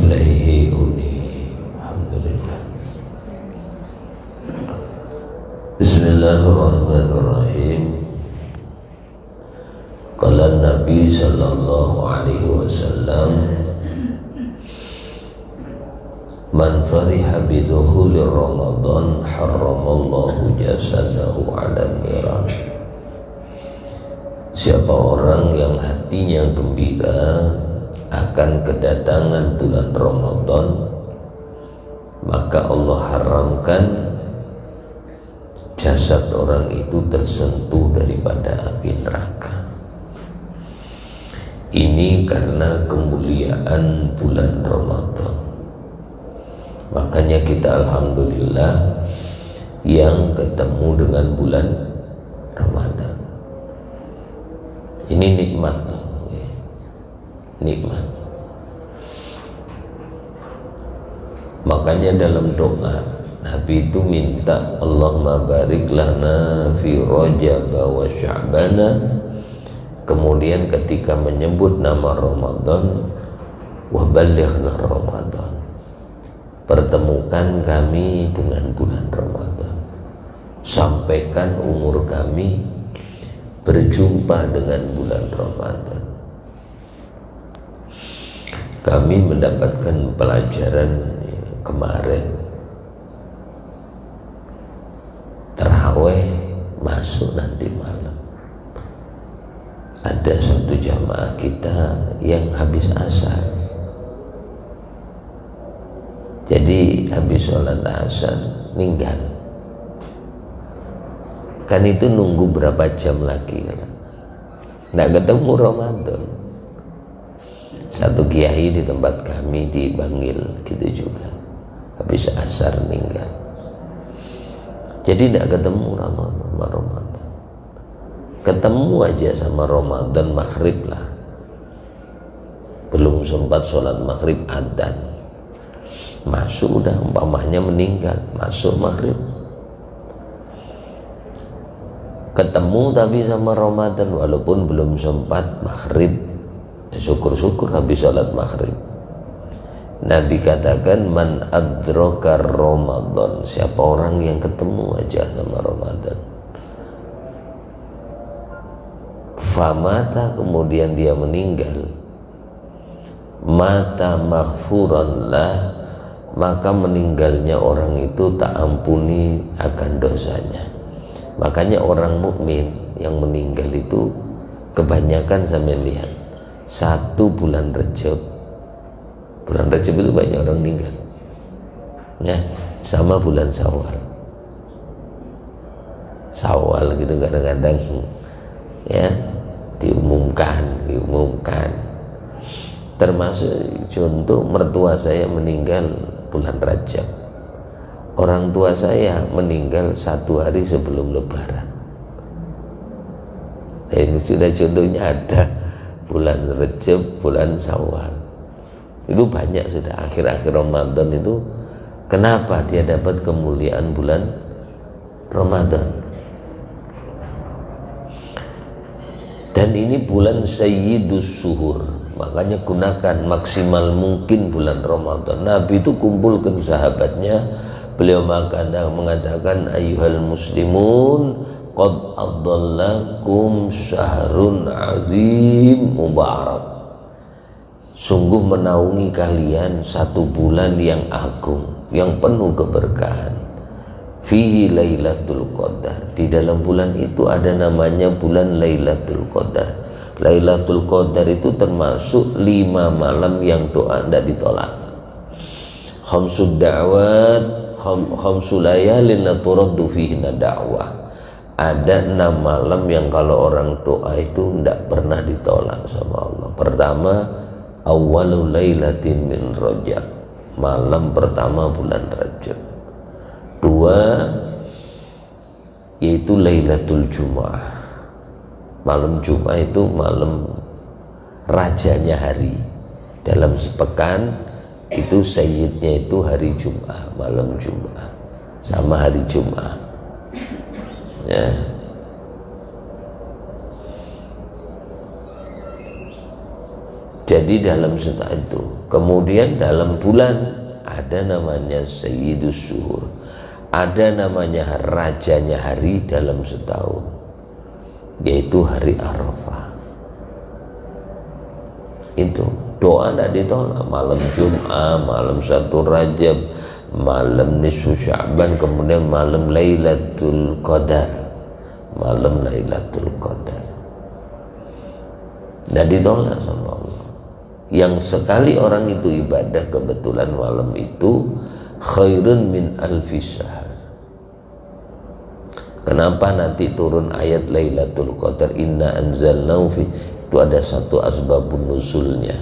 ilaihi unib. Alhamdulillah. Bismillahirrahmanirrahim. Qala Nabi sallallahu alaihi wasallam, man fariha bidukhuli Ramadan harramallahu jasadahu ala niran. Siapa orang yang hatinya gembira akan kedatangan bulan Ramadan, maka Allah haramkan jasad orang itu tersentuh daripada api neraka. Ini karena kemuliaan bulan Ramadan. Makanya kita alhamdulillah yang ketemu dengan bulan Ramadan. Ini nikmat, nikmat. Makanya dalam doa Nabi itu minta Allahumma barik lana fi Rajab wa Sya'bana. Kemudian ketika menyebut nama Ramadan, wa balighna Ramadan, pertemukan kami dengan bulan Ramadan, sampaikan umur kami berjumpa dengan bulan Ramadan. Kami mendapatkan pelajaran kemarin, taraweh masuk nanti malam. Ada satu jamaah kita yang habis asar, jadi habis sholat asar meninggal. Kan itu nunggu berapa jam lagi, nggak ketemu Ramadan. Satu kiai di tempat kami di Bangil gitu juga, habis asar meninggal. Jadi nggak ketemu Ramadan. Ketemu aja sama Ramadan maghrib lah, belum sempat sholat maghrib adzan, masuk udah umpamanya meninggal, masuk maghrib. Ketemu tapi sama Ramadan walaupun belum sempat maghrib, ya syukur-syukur habis sholat maghrib. Nabi katakan man adraka Ramadan, siapa orang yang ketemu aja sama Ramadan, famata, kemudian dia meninggal, mata maghfuran lah, maka meninggalnya orang itu tak ampuni akan dosanya. Makanya orang mukmin yang meninggal itu kebanyakan sampai lihat satu bulan Rajab itu banyak orang meninggal ya, sama bulan Syawal gitu kadang-kadang ya diumumkan. Termasuk contoh mertua saya meninggal bulan Rajab, orang tua saya meninggal 1 hari sebelum Lebaran. Ini sudah contohnya ada bulan Rajab, bulan Syawal, itu banyak sudah. Akhir-akhir Ramadan itu kenapa dia dapat kemuliaan bulan Ramadan? Dan ini bulan Sayyidus Suhur, makanya gunakan maksimal mungkin bulan Ramadan. Nabi itu kumpulkan sahabatnya, beliau mengatakan ayyuhal muslimun qad adallakum syahrun azim mubarak. Sungguh menaungi kalian satu bulan yang agung, yang penuh keberkahan. Fihi Lailatul Qadar, di dalam bulan itu ada namanya bulan Lailatul Qadar. Lailatul Qadar itu termasuk 5 malam yang doa tidak ditolak. Khamsud da'wat, khamsul layalin la turaddu fihinna da'wah. Ada 6 malam yang kalau orang doa itu tidak pernah ditolak sama Allah. Pertama, awwalul lailatin min Rajab, malam pertama bulan Rajab. 2 yaitu Lailatul Jumu'ah, malam Jumat itu malam rajanya hari. Dalam sepekan itu sayyidnya itu hari Jumat, malam Jumat sama hari Jumat ya. Jadi dalam setahun itu, kemudian dalam bulan ada namanya Sayyidus Syuhur, ada namanya rajanya hari dalam setahun, yaitu hari Arafah. Itu doa tidak ditolak, malam Jum'ah, malam 1 Rajab, malam nisfu Sya'ban, kemudian malam Lailatul Qadar, malam Lailatul Qadar tidak ditolak sama Allah. Yang sekali orang itu ibadah kebetulan malam itu khairun min alfi syahr. Kenapa nanti turun ayat Lailatul Qadar, inna anzalnahu fi, itu ada satu asbabun nuzulnya,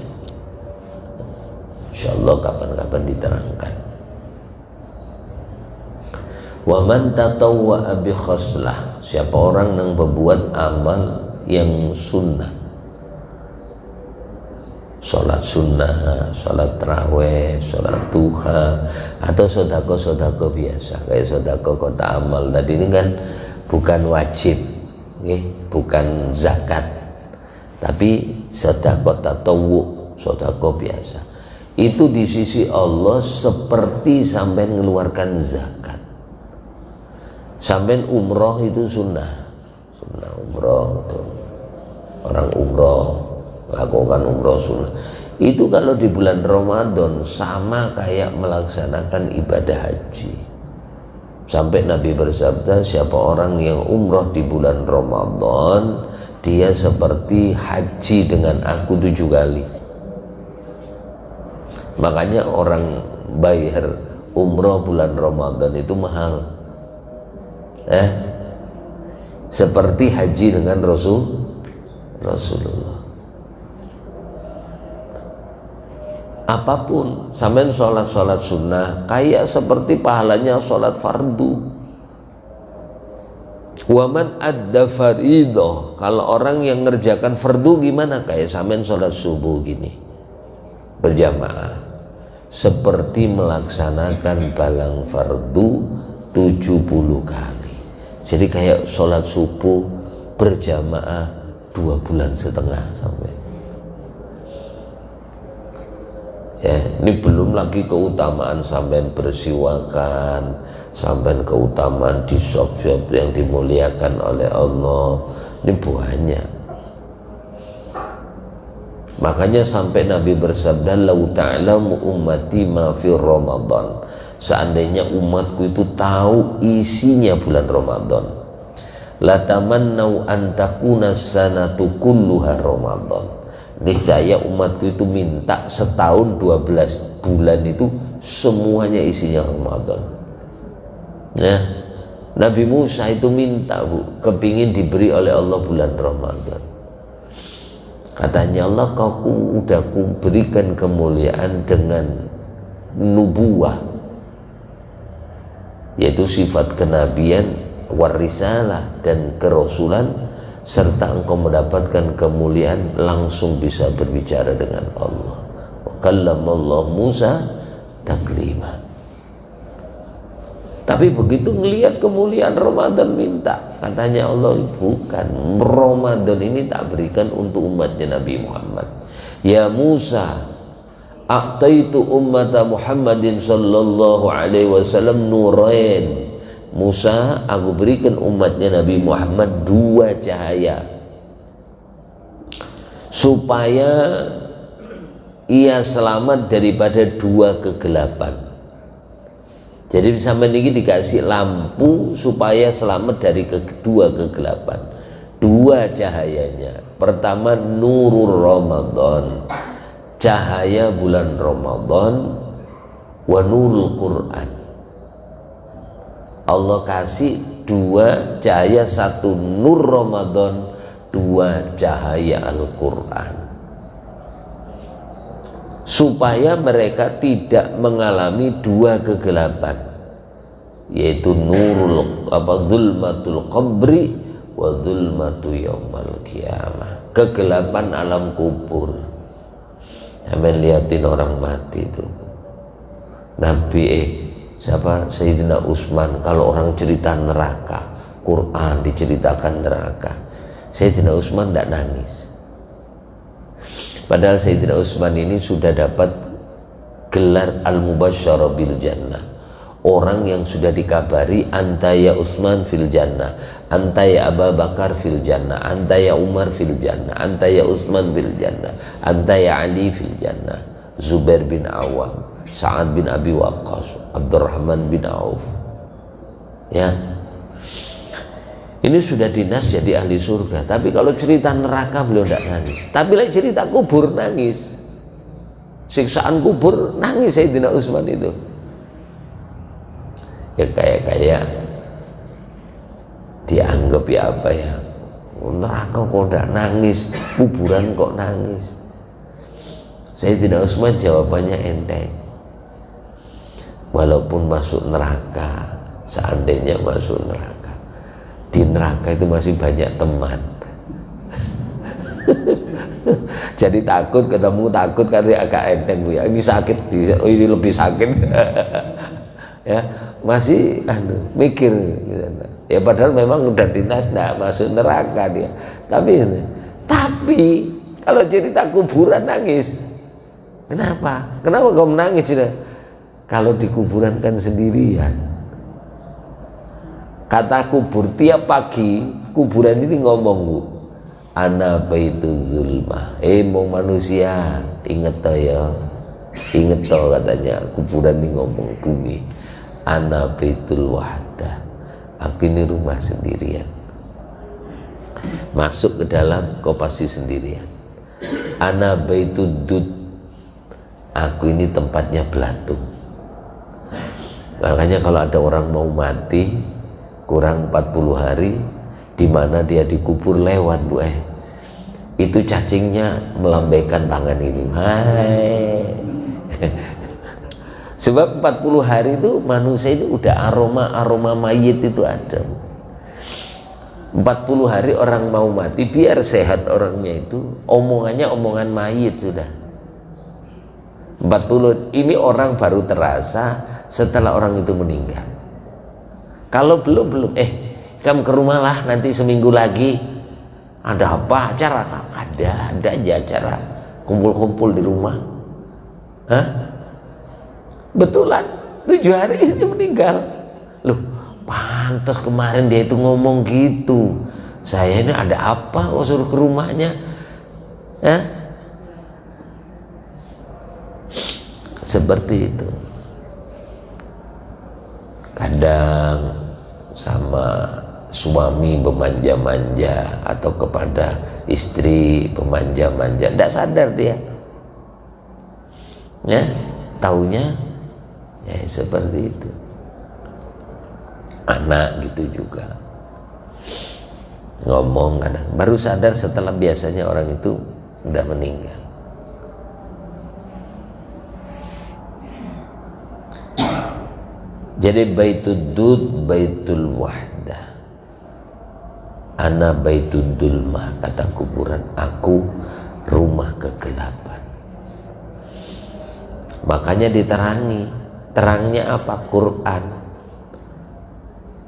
insyaallah kapan-kapan diterangkan. Wa man tatawwa'a bi khoslah, siapa orang yang berbuat amal yang sunnah, sholat sunnah, sholat taraweh, sholat duha, atau sodako-sodako biasa kayak sodako kota amal tadi, ini kan bukan wajib, bukan zakat, tapi sodako tatawwu, sodako biasa. Itu di sisi Allah seperti sampai mengeluarkan zakat. Sampai umroh itu sunnah umroh itu. Orang umroh lakukan umroh sunnah itu kalau di bulan Ramadan sama kayak melaksanakan ibadah haji. Sampai Nabi bersabda, siapa orang yang umroh di bulan Ramadan, dia seperti haji dengan aku 7 kali. Makanya orang bayar umroh bulan Ramadan itu mahal, seperti haji dengan Rasulullah. Apapun, sampai sholat sunnah kayak seperti pahalanya sholat fardu. Waman adda faridoh, kalau orang yang ngerjakan fardu gimana, kayak sampai sholat subuh gini berjamaah, seperti melaksanakan balang fardu 70 kali. Jadi kayak sholat subuh berjamaah 2,5 bulan sampai. Ya, ini belum lagi keutamaan sampai bersiwakan, sampai keutamaan di shop-shop yang dimuliakan oleh Allah. Ini banyak. Makanya sampai Nabi bersabda, lau ta'lamu ummati ma fi Ramadan, seandainya umatku itu tahu isinya bulan Ramadan, la tamannau an takuna sanatu kulluha Ramadan, niscaya umatku itu minta setahun 12 bulan itu semuanya isinya Ramadan. Ya, Nabi Musa itu minta, kepingin diberi oleh Allah bulan Ramadan. Katanya Allah, kau udah kuberikan kemuliaan dengan nubuwah, yaitu sifat kenabian, warisalah dan kerasulan, serta engkau mendapatkan kemuliaan langsung bisa berbicara dengan Allah. Wa kallamallahu Musa taklima. Tapi begitu ngelihat kemuliaan Ramadan minta, katanya Allah, bukan, Ramadan ini tak berikan untuk umatnya Nabi Muhammad. Ya Musa, a'taitu ummata Muhammadin sallallahu alaihi wasallam nurain. Musa, aku berikan umatnya Nabi Muhammad 2 cahaya supaya ia selamat daripada 2 kegelapan. Jadi sampai ini dikasih lampu supaya selamat dari 2 kegelapan. 2 cahayanya. Pertama nurul Ramadan, cahaya bulan Ramadan, wa nurul Quran. Allah kasih 2 cahaya, 1 nur Ramadan, 2 cahaya Al-Quran, supaya mereka tidak mengalami 2 kegelapan, yaitu nurul zulmatul qabri wa zulmatu yaumal qiyamah, kegelapan alam kubur. Sampai liatin orang mati itu, Nabi siapa, Sayyidina Utsman, kalau orang cerita neraka, Quran diceritakan neraka, Sayyidina Utsman tidak nangis. Padahal Sayyidina Utsman ini sudah dapat gelar al-mubasysyara bil jannah, orang yang sudah dikabari anta ya Utsman fil jannah, anta ya Abu Bakar fil jannah, anta ya Umar fil jannah, anta ya Utsman fil jannah, anta ya Ali fil jannah. Zubair bin Awam, Sa'ad bin Abi Waqqas, Abdurrahman bin Auf, ya, ini sudah dinas jadi ahli surga. Tapi kalau cerita neraka beliau tidak nangis. Tapi like cerita kubur nangis. Siksaan kubur nangis Sayyidina Utsman itu. Ya kayak dianggap ya apa ya, neraka kok tidak nangis, kuburan kok nangis. Sayyidina Utsman jawabannya enteng. Walaupun masuk neraka, seandainya masuk neraka, di neraka itu masih banyak teman. Jadi takut ketemu, takut karena agak enteng Bu ya. Ini sakit, oh ini lebih sakit. Ya, masih mikir gitu. Ya padahal memang udah dinas nggak masuk neraka dia. Tapi kalau cerita kuburan nangis. Kenapa? Kenapa kau menangis? Kalau di kuburan kan sendirian. Kata kubur tiap pagi kuburan ini ngomong Bu, ana baitul zulmah, mau manusia inget toh ya, inget toh katanya kuburan ini ngomong bumi, ana baitul wahdah, aku ini rumah sendirian. Masuk ke dalam kau pasti sendirian. Ana baitud dud, aku ini tempatnya belatung. Makanya kalau ada orang mau mati kurang 40 hari, di mana dia dikubur lewat Bu itu cacingnya melambaikan tangan ini, hai. Sebab 40 hari itu manusia itu udah aroma mayit itu ada. 40 hari orang mau mati biar sehat orangnya itu omongannya omongan mayit sudah. 40 ini orang baru terasa setelah orang itu meninggal. Kalau belum kamu ke rumah lah nanti seminggu lagi. Ada apa acara? Ada aja acara kumpul-kumpul di rumah. Hah? Betulan 7 hari ini meninggal. Loh, pantas kemarin dia itu ngomong gitu. Saya ini ada apa kok suruh ke rumahnya? Hah? Seperti itu. Kadang sama suami memanja-manja atau kepada istri memanja-manja, tidak sadar dia, ya, taunya ya seperti itu. Anak gitu juga ngomong kadang baru sadar setelah biasanya orang itu udah meninggal. Jadi baitud dud, baitul wahdah, ana baitud dulmah, kata kuburan, aku rumah kegelapan. Makanya diterangi, terangnya apa? Quran.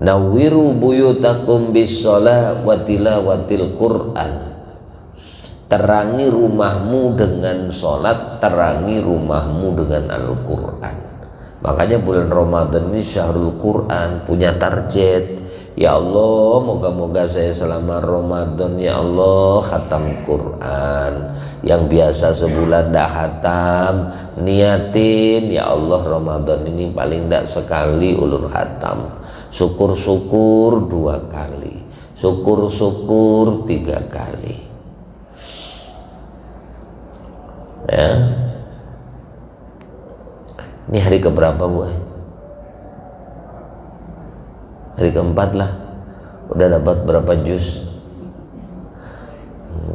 Nawiru buyutakum bis-shalah wa tilawatil Quran. Terangi rumahmu dengan sholat, terangi rumahmu dengan Al-Quran. Makanya bulan Ramadan ini syahrul Quran, punya target. Ya Allah, moga-moga saya selama Ramadan ya Allah khatam Quran. Yang biasa sebulan dah khatam, niatin ya Allah Ramadan ini paling tidak sekali ulun khatam. Syukur-syukur 2 kali, syukur-syukur 3 kali. Ya. Ini hari keberapa Bu? Hari keempat lah. Udah dapat berapa juz?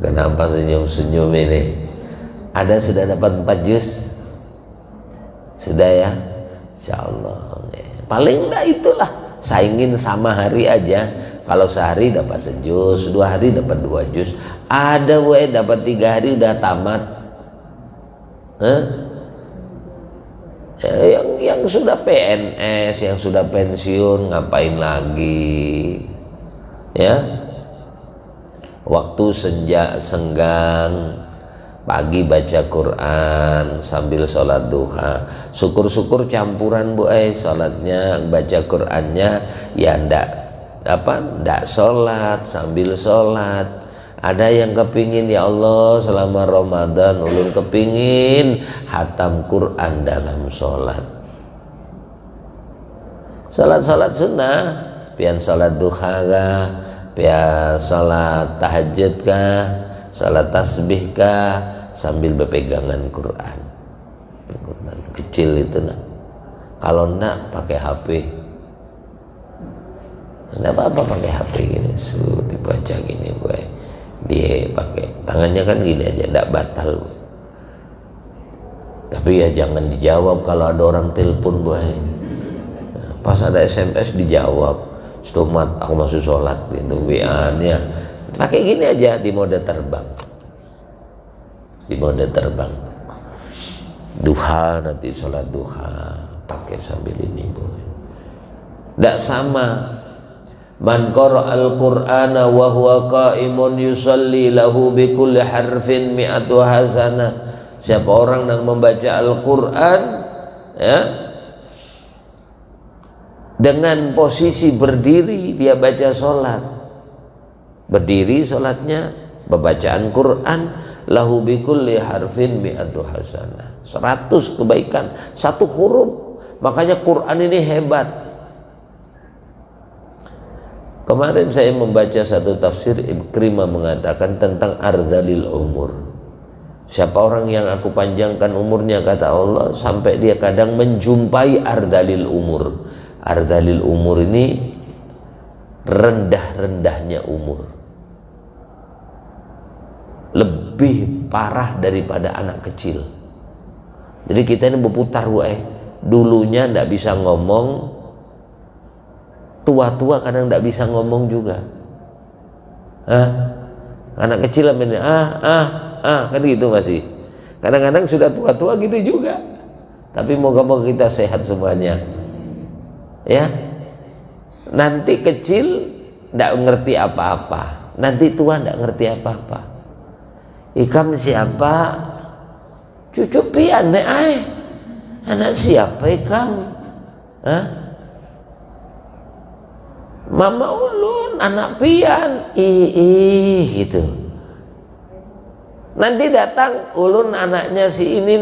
Kenapa senyum-senyum ini? Ada sudah dapat 4 juz? Sudah ya? Insyaallah. Paling enggak itulah, saingin sama hari aja. Kalau sehari dapat sejuz, 2 hari dapat 2 juz. Ada dapat 3 hari udah tamat. Yang sudah PNS, yang sudah pensiun ngapain lagi? Ya, waktu senja senggang pagi baca Quran sambil sholat duha. Syukur-syukur campuran bu, sholatnya baca Qurannya ya ndak sholat sambil sholat. Ada yang kepingin, ya Allah selama Ramadan ulun kepingin hatam Quran dalam sholat. Sholat sunnah, pian sholat duha kah, pian sholat tahajud kah, sholat tasbih kah, sambil berpegangan Quran kecil itu. Nah kalau nak pakai HP, enggak apa-apa pakai HP gini, dibaca gini gue, dia pakai tangannya kan gini aja, enggak batal gue. Tapi ya jangan dijawab kalau ada orang telepon gue. Pas ada SMS dijawab, stomat aku masuk sholat gitu, WA-nya pakai gini aja di mode terbang, duha, nanti sholat duha pakai sambil ini boy. Tidak sama. Man qara'al Qur'ana wa huwa qa'imun yusalli lahu bi kulli harfin mi'atu hasanah. Siapa orang yang membaca Al-Qur'an ya, dengan posisi berdiri, dia baca sholat berdiri, sholatnya pembacaan Quran, lahu bi kulli harfin mi'atu hasanah, 100 kebaikan satu huruf. Makanya Quran ini hebat. Kemarin saya membaca satu tafsir, Ikrimah mengatakan tentang ardhalil umur. Siapa orang yang aku panjangkan umurnya, kata Allah, sampai dia kadang menjumpai ardhalil umur. Ardhalil umur ini rendah-rendahnya umur, lebih parah daripada anak kecil. Jadi kita ini berputar dulunya ndak bisa ngomong, tua-tua kadang ndak bisa ngomong juga. Anak kecil kan gitu masih. Kadang-kadang sudah tua-tua gitu juga. Tapi moga-moga kita sehat semuanya. Ya. Nanti kecil ndak ngerti apa-apa, nanti tua ndak ngerti apa-apa. Ikam siapa? Cucu pian anak siapa ikam? Mama ulun anak pian, gitu. Nanti datang ulun anaknya si ini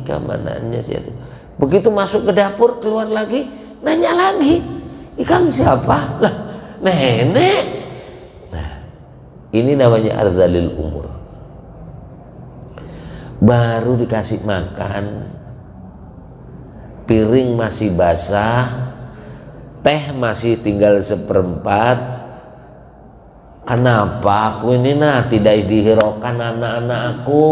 ikam anaknya si itu. Begitu masuk ke dapur, keluar lagi, nanya lagi, ikam siapa? Lah, nenek. Nah, ini namanya ardhalil umur. Baru dikasih makan, piring masih basah, teh masih tinggal seperempat. Kenapa aku ini tidak dihiraukan anak-anak aku?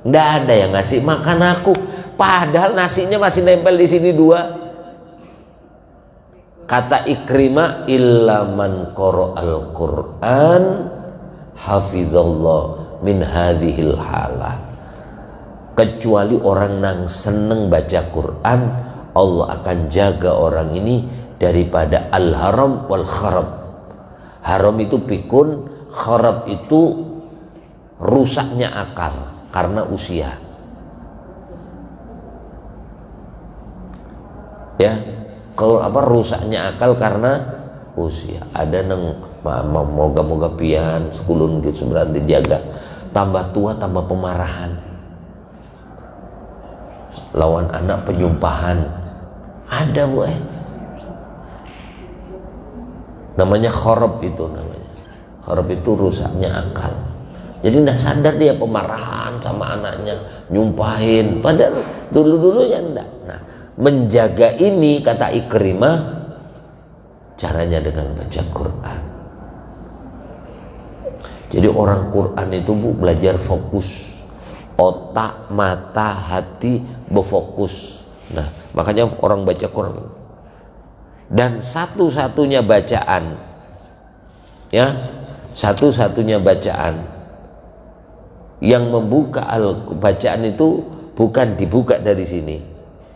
Nggak ada yang ngasih makan aku. Padahal nasinya masih nempel di sini 2. Kata Ikrimah, illa man qara'al Qur'an hafizallah min hadhil halah. Kecuali orang yang seneng baca Quran, Allah akan jaga orang ini daripada al-haram wal kharab. Haram itu pikun, kharab itu rusaknya akal karena usia. Ya, kalau rusaknya akal karena usia. Ada nang moga-moga pian sekulun gitu sebenarnya dijaga. Tambah tua tambah pemarahan. Lawan anak penyumpahan. Ada bu namanya kharab itu namanya. Kharab itu rusaknya akal. Jadi tidak sadar dia pemarahan sama anaknya, nyumpahin. Padahal dulu-dulunya enggak. Nah, menjaga ini kata Ikrimah caranya dengan baca Quran. Jadi orang Quran itu bu belajar fokus, otak, mata, hati berfokus. Nah makanya orang baca Quran, dan satu-satunya bacaan, ya satu-satunya bacaan yang membuka bacaan itu bukan dibuka dari sini.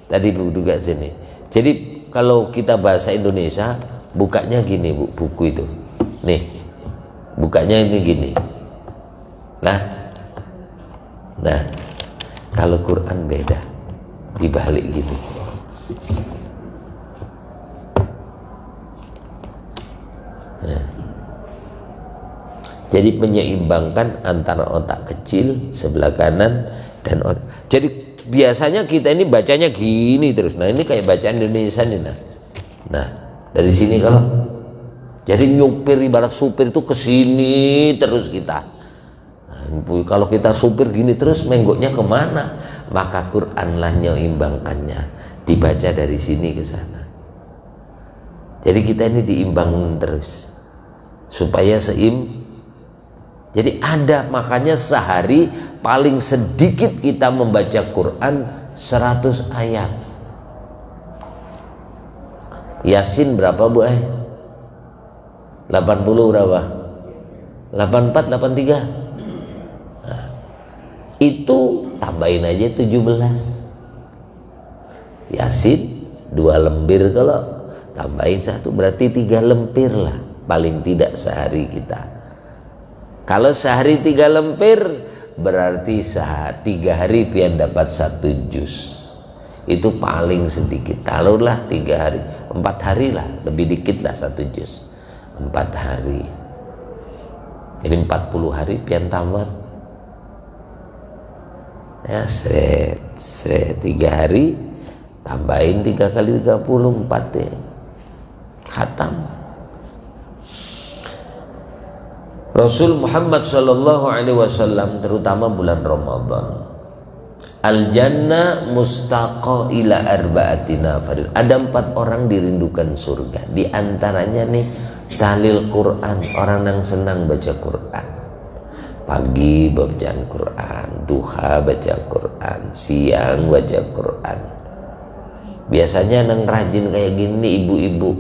Tadi buka sini. Jadi kalau kita bahasa Indonesia bukanya gini bu, buku itu. Nih, bukanya ini gini. Nah, Nah, kalau Quran beda, dibalik gitu. Nah, jadi menyeimbangkan antara otak kecil sebelah kanan dan otak. Jadi biasanya kita ini bacanya gini terus. Nah, ini kayak bacaan Indonesia nih. Nah, dari sini kalau jadi nyupir, ibarat supir itu kesini terus kita. Nah, kalau kita supir gini terus menggoknya kemana? Maka Quranlah menyeimbangkannya, dibaca dari sini ke sana. Jadi kita ini diimbangkan terus supaya jadi ada, makanya sehari paling sedikit kita membaca Quran 100 ayat. Yasin berapa Bu? 80 berapa? 84, 83. Nah, itu tambahin aja 17. Yasin 2 lembir, kalau tambahin 1 berarti 3 lempir lah paling tidak sehari kita. Kalau sehari 3 lempir berarti 3 hari pian dapat 1 juz. Itu paling sedikit. Taruhlah 3 hari, 4 hari lah, lebih dikit lah 1 juz. 4 hari. Jadi 40 hari pian tamat. Ya, 3 hari tambahin 3 kali 34 ya. Khatam. Rasul Muhammad sallallahu alaihi wasallam terutama bulan Ramadan, al jannah mustaqa ila arba'ati nafarin. Ada 4 orang dirindukan surga. Di antaranya nih tahlil Quran, orang yang senang baca Quran. Pagi bacaan Quran, duha baca Quran, siang baca Quran. Biasanya yang rajin kayak gini ibu-ibu,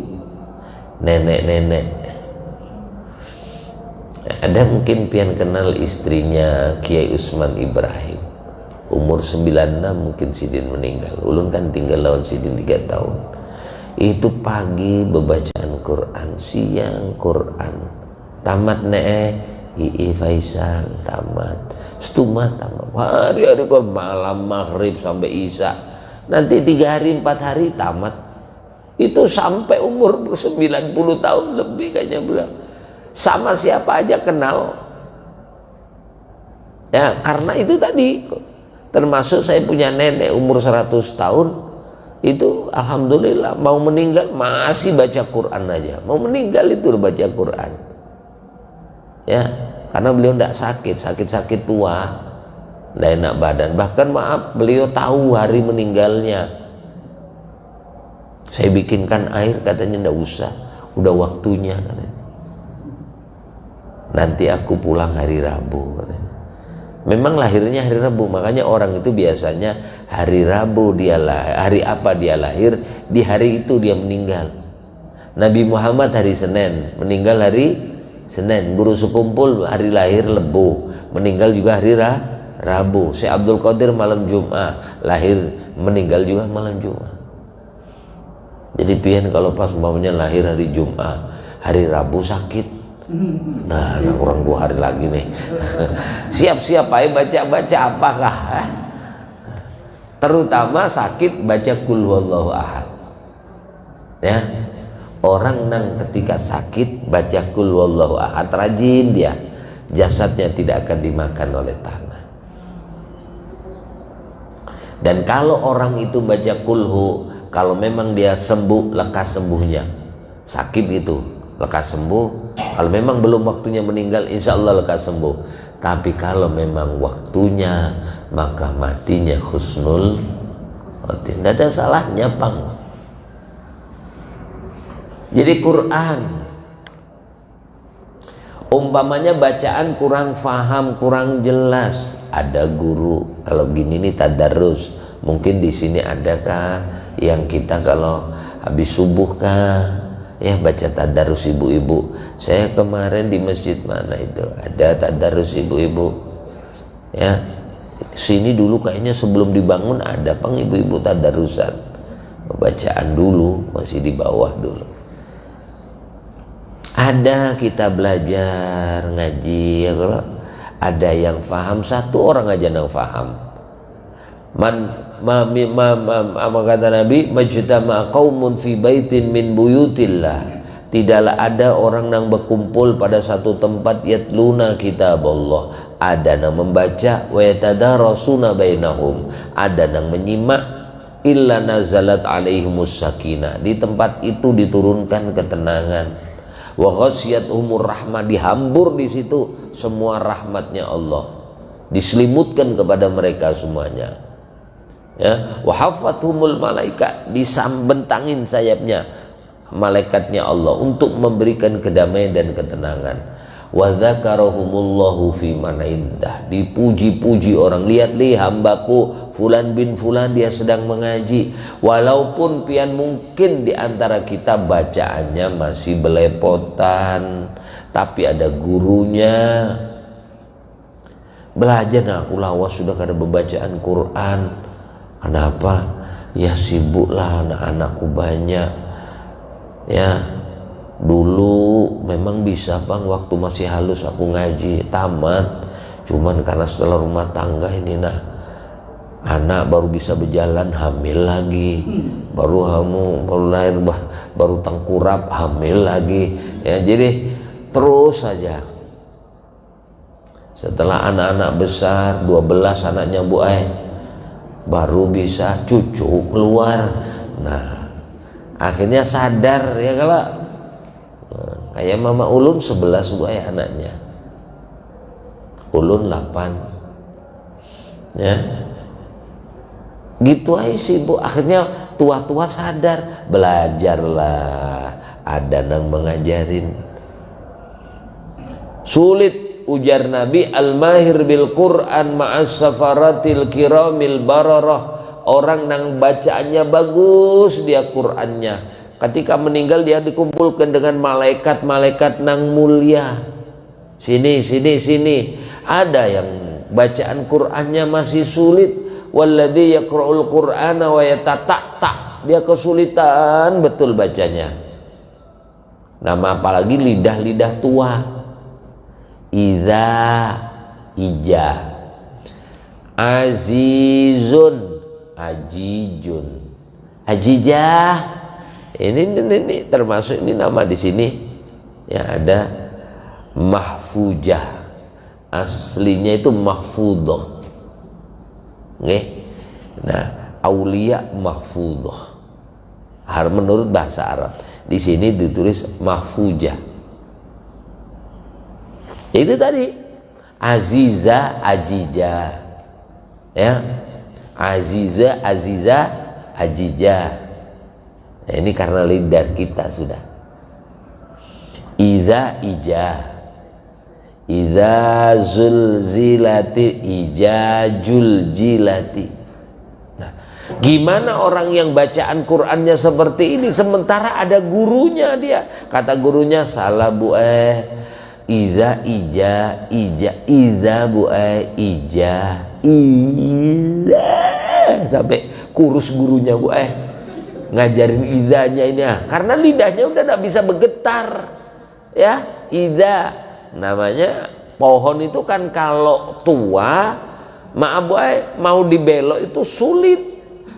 nenek-nenek. Ada mungkin pian kenal istrinya Kiai Usman Ibrahim, umur 96 mungkin sidin meninggal. Ulun kan tinggal lawan sidin 3 tahun. Itu pagi bebacaan Quran, siang Quran, tamat Ii Faisal tamat, Stuma tamat, hari-hari kok malam maghrib sampai isya. Nanti 3 hari 4 hari tamat. Itu sampai umur 90 tahun lebih kayaknya bilang. Sama siapa aja kenal ya, karena itu tadi. Termasuk saya punya nenek umur 100 tahun itu alhamdulillah mau meninggal masih baca Quran aja, mau meninggal itu baca Quran ya, karena beliau tidak sakit tua, tidak enak badan. Bahkan maaf, beliau tahu hari meninggalnya. Saya bikinkan air, katanya tidak usah, udah waktunya katanya. Nanti aku pulang hari Rabu katanya. Memang lahirnya hari Rabu, makanya orang itu biasanya hari Rabu dia hari apa dia lahir, di hari itu dia meninggal. Nabi Muhammad hari Senin, meninggal hari Senin. Guru sekumpul hari lahir Lebo, meninggal juga hari Rabu. Syekh Abdul Qadir malam Jumat, lahir meninggal juga malam Jumat. Jadi pian kalau pas umpamanya lahir hari Jumat, hari Rabu sakit. Nah, kurang 2 hari lagi nih. Siap-siap aja baca-baca apakah? Terutama sakit baca Qul huwallahu ahad. Ya. Orang yang ketika sakit baca Qul huwallahu ahad, rajin dia, jasadnya tidak akan dimakan oleh tanah. Dan kalau orang itu baca kulhu, kalau memang dia sembuh, lekas sembuhnya. Sakit itu lekas sembuh. Kalau memang belum waktunya meninggal, insya Allah lekas sembuh. Tapi kalau memang waktunya, maka matinya husnul khotimah. Tidak ada salahnya, Pang. Jadi Quran, umpamanya bacaan kurang faham, kurang jelas, ada guru. Kalau gini nih tadarus, mungkin di sini adakah yang kita kalau habis subuh kah, ya baca tadarus ibu-ibu. Saya kemarin di masjid mana itu ada tadarus ibu-ibu ya, sini dulu kayaknya sebelum dibangun ada Pang ibu-ibu tadarusan, bacaan dulu masih di bawah dulu. Ada kita belajar ngaji ya, kalau Ada yang faham, satu orang aja yang faham. Apa kata Nabi, majtama qaumun fi baitin min buyutillah, tidaklah ada orang yang berkumpul pada satu tempat, yatluna kitab Allah, ada yang membaca, wa yatadarasuna bainahum, ada yang menyimak, illa nazalat alaihimus sakinah, di tempat itu diturunkan ketenangan, wa ghasyiyatuhumur rahmah, dihambur di situ semua rahmatnya Allah, diselimutkan kepada mereka semuanya. Ya, wa hafathumul malaikat, disambentangin sayapnya malaikatnya Allah untuk memberikan kedamaian dan ketenangan. Wa dzakarahumullahu fi man indah, dipuji-puji orang, lihat hambaku fulan bin fulan dia sedang mengaji, walaupun pian mungkin diantara kita bacaannya masih belepotan, tapi ada gurunya. Belajar, nah aku lawas sudah kada bacaan Quran. Kenapa? Ya sibuklah, anak-anakku banyak. Ya, dulu memang bisa bang, waktu masih halus aku ngaji tamat, cuman karena setelah rumah tangga ini anak baru bisa berjalan, hamil lagi, baru lahir, baru tengkurap, hamil lagi, ya jadi terus saja. Setelah anak-anak besar, 12 anaknya Bu Ai, baru bisa cucu keluar. Nah akhirnya sadar ya, kalau kayak Mama Ulun 11 Bu Ai anaknya, Ulun 8 ya, gitu aja sih Bu. Akhirnya tua-tua sadar, belajarlah, ada yang mengajarin. Sulit, ujar Nabi, al-mahir bil Quran ma'as safaratil kiramil bararah, orang yang bacaannya bagus dia Qurannya, ketika meninggal dia dikumpulkan dengan malaikat-malaikat nang mulia. Sini. Ada yang bacaan Qurannya masih sulit, walladzi yaqra'ul qur'ana wa yatata'ta, dia kesulitan betul bacanya. Nama apalagi lidah-lidah tua. Ija azizun, ajijah, ini termasuk ini nama di sini ya, ada mahfujah, aslinya itu mahfudhah. Nah aulia mahfudhah, menurut bahasa Arab di sini ditulis mahfujah. Itu tadi aziza, ajijah, ya, aziza, ajijah. Nah, ini karena lidah kita sudah. Ija, iza zulzilati, ijajul jilati. Nah, gimana orang yang bacaan Qurannya seperti ini sementara ada gurunya dia? Kata gurunya, salah Bu Iza Bu Iza sampai kurus gurunya Bu ngajarin izanya ini karena lidahnya udah gak bisa bergetar ya. Iza namanya pohon itu kan kalau tua, maaf Bu mau dibelok itu sulit,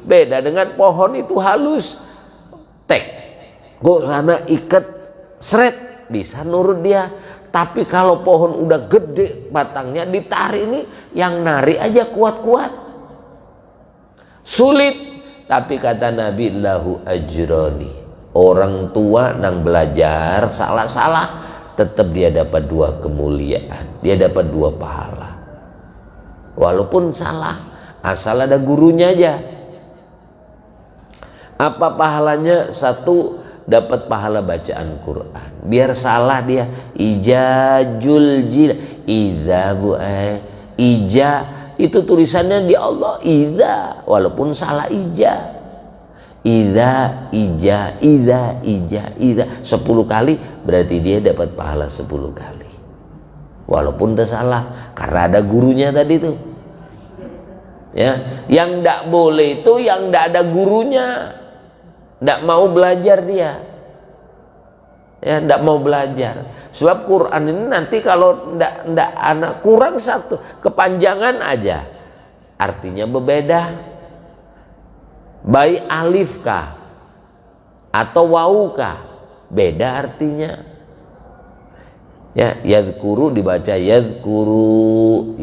beda dengan pohon itu halus, tek go sana ikat seret bisa nurut dia. Tapi kalau pohon udah gede batangnya, ditarik ini yang nari aja kuat-kuat, sulit. Tapi kata Nabi, lahu ajroni, orang tua nang belajar salah-salah tetap dia dapat 2 kemuliaan, dia dapat 2 pahala walaupun salah, asal ada gurunya aja. Apa pahalanya? 1, dapat pahala bacaan Quran. Biar salah dia ijajul jil, iza Bu ija itu tulisannya di Allah iza, walaupun salah ija. Iza 10 kali berarti dia dapat pahala 10 kali walaupun tersalah, karena ada gurunya tadi tuh ya. Yang ndak boleh itu yang ndak ada gurunya, ndak mau belajar dia ya, ndak mau belajar. Sebab Quran ini nanti kalau ndak anak kurang satu kepanjangan aja artinya berbeda. Baik alif kah atau wawu kah beda artinya. Ya, yazkuru dibaca yazkuru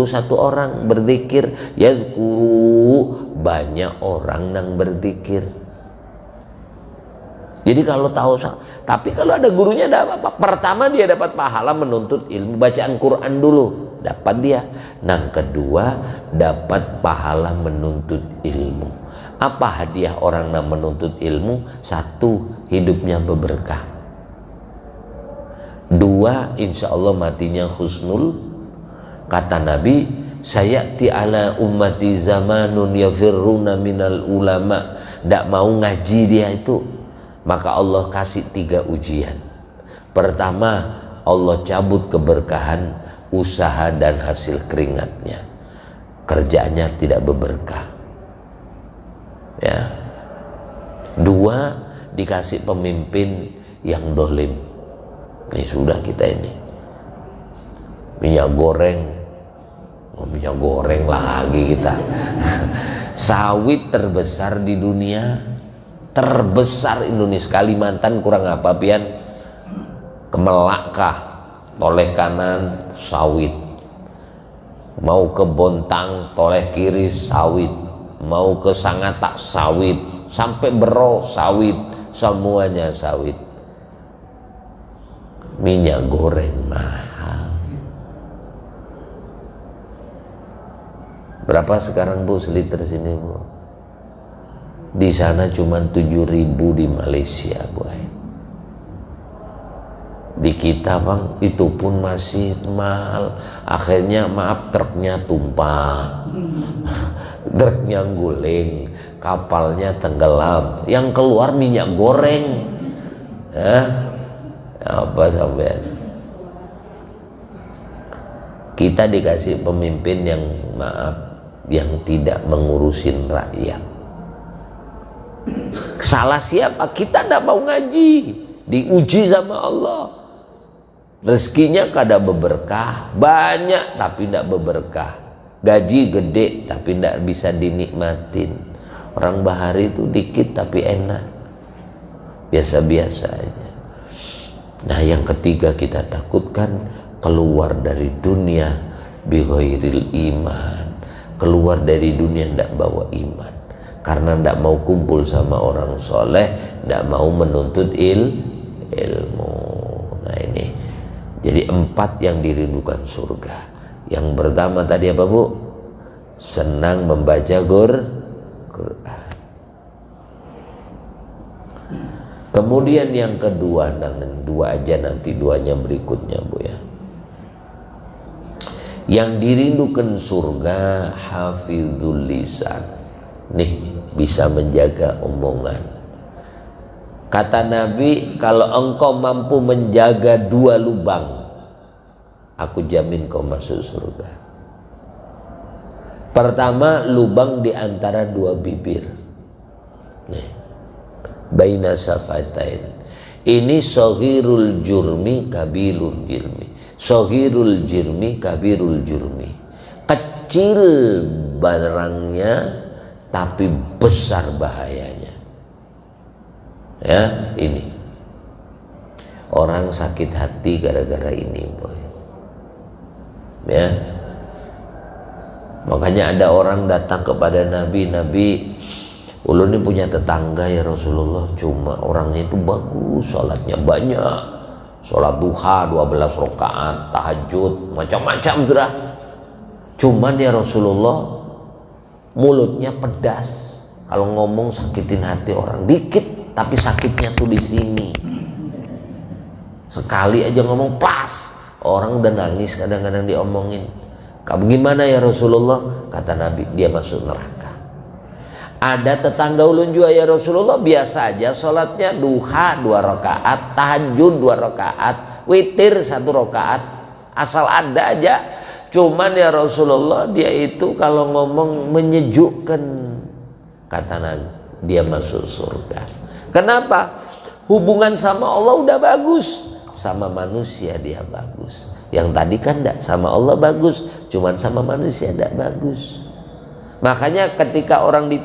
satu orang berzikir, yazkuru banyak orang yang berzikir. Jadi kalau tahu, tapi kalau ada gurunya ada apa? Pertama dia dapat pahala menuntut ilmu, bacaan Quran dulu dapat dia. Yang kedua dapat pahala menuntut ilmu. Apa hadiah orang yang menuntut ilmu? Satu, hidupnya berberkah. Dua, insya Allah matinya husnul. Kata Nabi, sayati ala ummati zamanun yafirruna minal ulama. Tidak mau ngaji dia itu, maka Allah kasih 3 ujian. Pertama, Allah cabut keberkahan usaha dan hasil keringatnya, kerjanya tidak berberkah. Ya. Dua, dikasih pemimpin yang dolim. Ini sudah kita ini minyak goreng lagi kita. Sawit terbesar di dunia, terbesar Indonesia. Kalimantan kurang apa pian? Kemelakkah toleh kanan sawit, mau ke Bontang toleh kiri sawit, mau ke Sangatta sawit, sampai Bero sawit, semuanya sawit. Minyak goreng mahal. Berapa sekarang Bu seliter sini Bu? Di sana cuma 7.000 di Malaysia Bu. Di kita Bang itu pun masih mahal. Akhirnya maaf, truknya tumpah, truknya guling, kapalnya tenggelam, yang keluar minyak goreng. Apa sampean? Kita dikasih pemimpin yang maaf, yang tidak mengurusin rakyat. Salah siapa? Kita tidak mau ngaji, diuji sama Allah. Rezekinya kada berberkah, banyak tapi tidak berberkah. Gaji gede tapi tidak bisa dinikmatin. Orang bahari itu dikit tapi enak, biasa-biasa aja. Nah, yang ketiga kita takutkan keluar dari dunia bighairil iman, keluar dari dunia tidak bawa iman, karena tidak mau kumpul sama orang soleh, tidak mau menuntut ilmu. Nah ini, jadi 4 yang dirindukan surga. Yang pertama tadi apa Bu? Senang membaca Quran. Kemudian yang kedua, dan 2 aja nanti 2-nya berikutnya Bu ya. Yang dirindukan surga hafizul lisan. Nih, bisa menjaga omongan. Kata Nabi, kalau engkau mampu menjaga 2 lubang, aku jamin kau masuk surga. Pertama, lubang di antara 2 bibir. Nih, baina safatain. Ini soghirul jurmi kabirul jurmi, soghirul jurmi kabirul jurmi. Kecil barangnya tapi besar bahayanya. Ya, ini orang sakit hati gara-gara ini boy. Ya, makanya ada orang datang kepada Nabi, ulun ini punya tetangga ya Rasulullah, cuma orangnya itu bagus, sholatnya banyak, sholat duha 12 rakaat, tahajud, macam-macam sudah. Cuman ya Rasulullah, mulutnya pedas, kalau ngomong sakitin hati orang. Dikit, tapi sakitnya tuh di sini. Sekali aja ngomong pas, orang udah nangis kadang-kadang diomongin. Kamu gimana ya Rasulullah? Kata Nabi, dia masuk neraka. Ada tetangga ulun juga ya Rasulullah, biasa aja sholatnya duha 2 rakaat, tahajud 2 rakaat, witir 1 rakaat, asal ada aja. Cuman ya Rasulullah, dia itu kalau ngomong menyejukkan. Kata Nabi, dia masuk surga. Kenapa? Hubungan sama Allah udah bagus, sama manusia dia bagus. Yang tadi kan enggak, sama Allah bagus, cuman sama manusia enggak bagus. Makanya ketika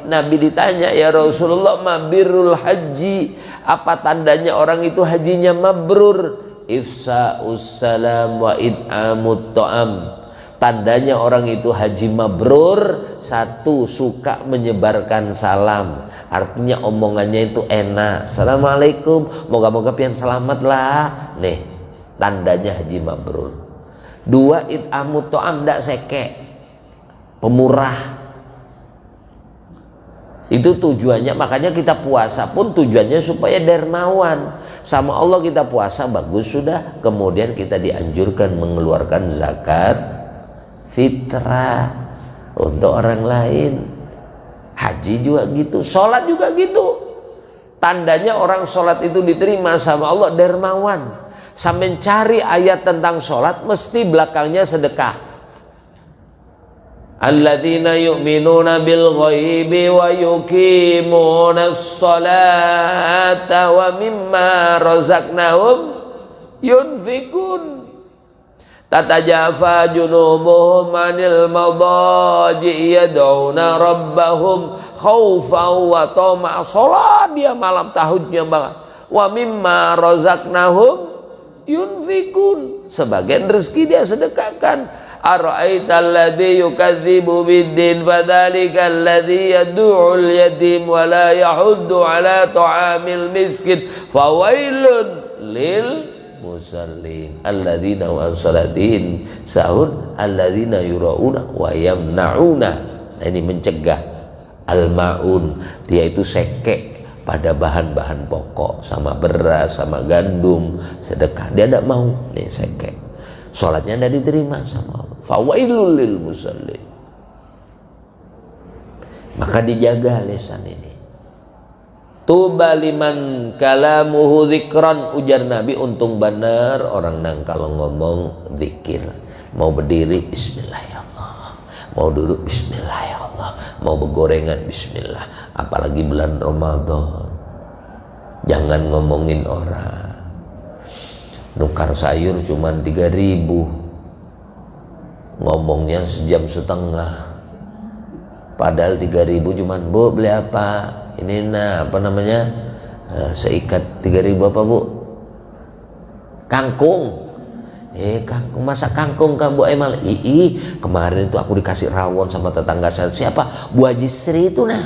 Nabi ditanya, ya Rasulullah, mabirul haji, apa tandanya orang itu hajinya mabrur? Ifsa'us salam wa id'amut ta'am. Tandanya orang itu haji mabrur, satu, suka menyebarkan salam, artinya omongannya itu enak. Assalamualaikum, moga-moga pian selamat lah. Nih, tandanya haji mabrur. Dua, id'amut ta'am, ndak seke, pemurah. Itu tujuannya, makanya kita puasa pun tujuannya supaya dermawan. Sama Allah kita puasa bagus sudah, kemudian kita dianjurkan mengeluarkan zakat fitrah untuk orang lain. Haji juga gitu, sholat juga gitu. Tandanya orang sholat itu diterima sama Allah dermawan. Sampai cari ayat tentang sholat mesti belakangnya sedekah. Alladzina yu'minuna bil ghaibi wa yuqimunas salata wa mimma razaqnahum yunfikun. Tatajafa junubuhum 'anil madaji yad'una rabbahum khaufan wa tama'a. Salat dia malam tahajudnya banget. Wa mimma razaqnahum yunfikun. Sebagian rezeki dia sedekahkan. Ara'aita alladhi yukadzibu biddin fadzalika alladhi yad'ul yatim wa la yahuddu ala ta'amil miskin fawailun lil musallin alladzina wa salatihim sahun alladzina yura'una wa yamna'una. Nah, ini mencegah al-ma'un, dia itu seke pada bahan-bahan pokok, sama beras, sama gandum, sedekah dia tidak mau, nih seke. Sholatnya tidak diterima sama Allah. Fawailul lil musallin. Maka dijaga lisan ini. Tuba liman kalamuhu dzikran, ujar Nabi, untung benar orang nang kalau ngomong zikir. Mau berdiri bismillah ya Allah, mau duduk bismillah ya Allah, mau bergorengan bismillah. Apalagi bulan Ramadan, jangan ngomongin orang. Nukar sayur cuman 3.000, ngomongnya sejam setengah, padahal 3.000 cuman, bu beli apa ini, nah apa namanya, seikat 3.000 apa bu, kangkung, kangkung, masak kangkung kan bu Emal? Kemarin itu aku dikasih rawon sama tetangga saya, siapa, Bu Haji Sri itu. Nah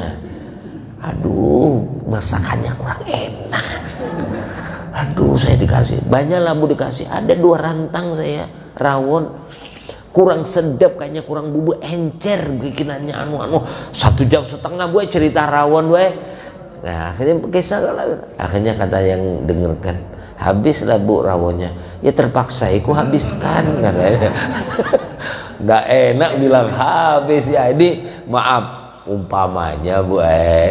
aduh masakannya kurang enak, aduh saya dikasih banyak lah bu, dikasih ada 2 rantang saya rawon, kurang sedap kayaknya, kurang bumbu encer bikinannya, anu 1 jam setengah gue cerita rawon gue. Nah akhirnya kisah, akhirnya kata yang dengarkan, habislah bu rawonnya. Ya terpaksa aku habiskan katanya. Nggak enak bilang habis ya, ini maaf umpamanya bu,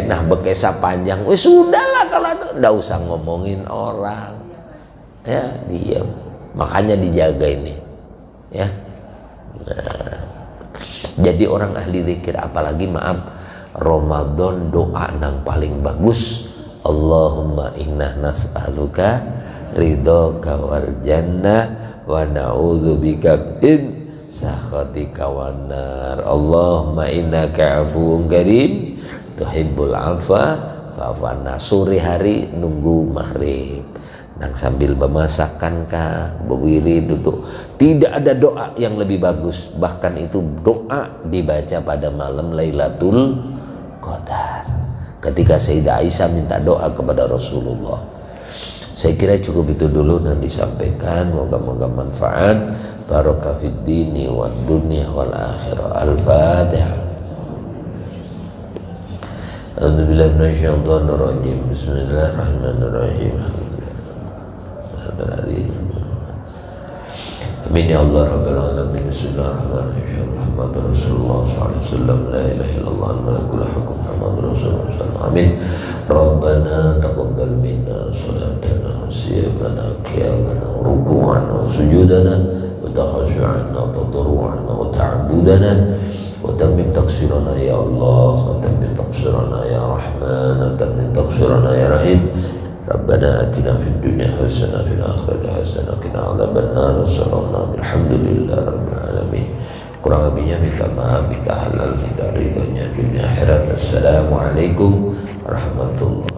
nah bekesah panjang, sudahlah kalau nggak usah ngomongin orang, ya diam. Makanya dijaga ini, ya. Nah, jadi orang ahli zikir, apalagi maaf Ramadan, doa yang paling bagus, Allahumma inna nas'aluka ridhoka wal jannah wa na'udzubika min sakhatika wan nar. Allahumma innaka afuwun karim tuhibbul afwa fa'fu anna. Sore hari nunggu maghrib nang sambil memasakkan kah, berdiri, duduk, tidak ada doa yang lebih bagus. Bahkan itu doa dibaca pada malam Lailatul Qadar, ketika Sayyidah Aisyah minta doa kepada Rasulullah. Saya kira cukup itu dulu dan disampaikan, moga-moga manfaat. Barakah fid dini wad dunya wal akhirah. Al-Fatihah. A'udzubillahi minasyaitonir rajim. Bismillahirrahmanirrahim. Amin ya Allah rabbal alamin. Bismillahirrahmanirrahim. Muhammadur Rasulullah sallallahu alaihi wasallam. La ilaha illallah al-malikul hakim. Muhammadur Rasulullah sallallahu. Amin. Rabbana taqabbal minna salatana, siyamana, qiyamana, ruku'ana, sujudana, wa takhashu'ana, tadarru'ana, wa ta'budana, wa tammim taqsirana ya Allah, wa tammim taqsirana ya Rahman, wa tammim taqsirana ya Rahim. Rabbana atina fid dunya dunya hasanah fil akhirati hasanah qina adzabannar. Sallallahu alhamdulillah rabbil alamin. Kurang lebihnya minta maaf, minta halal, minta ridhonya dunia akhirat. Assalamualaikum warahmatullahi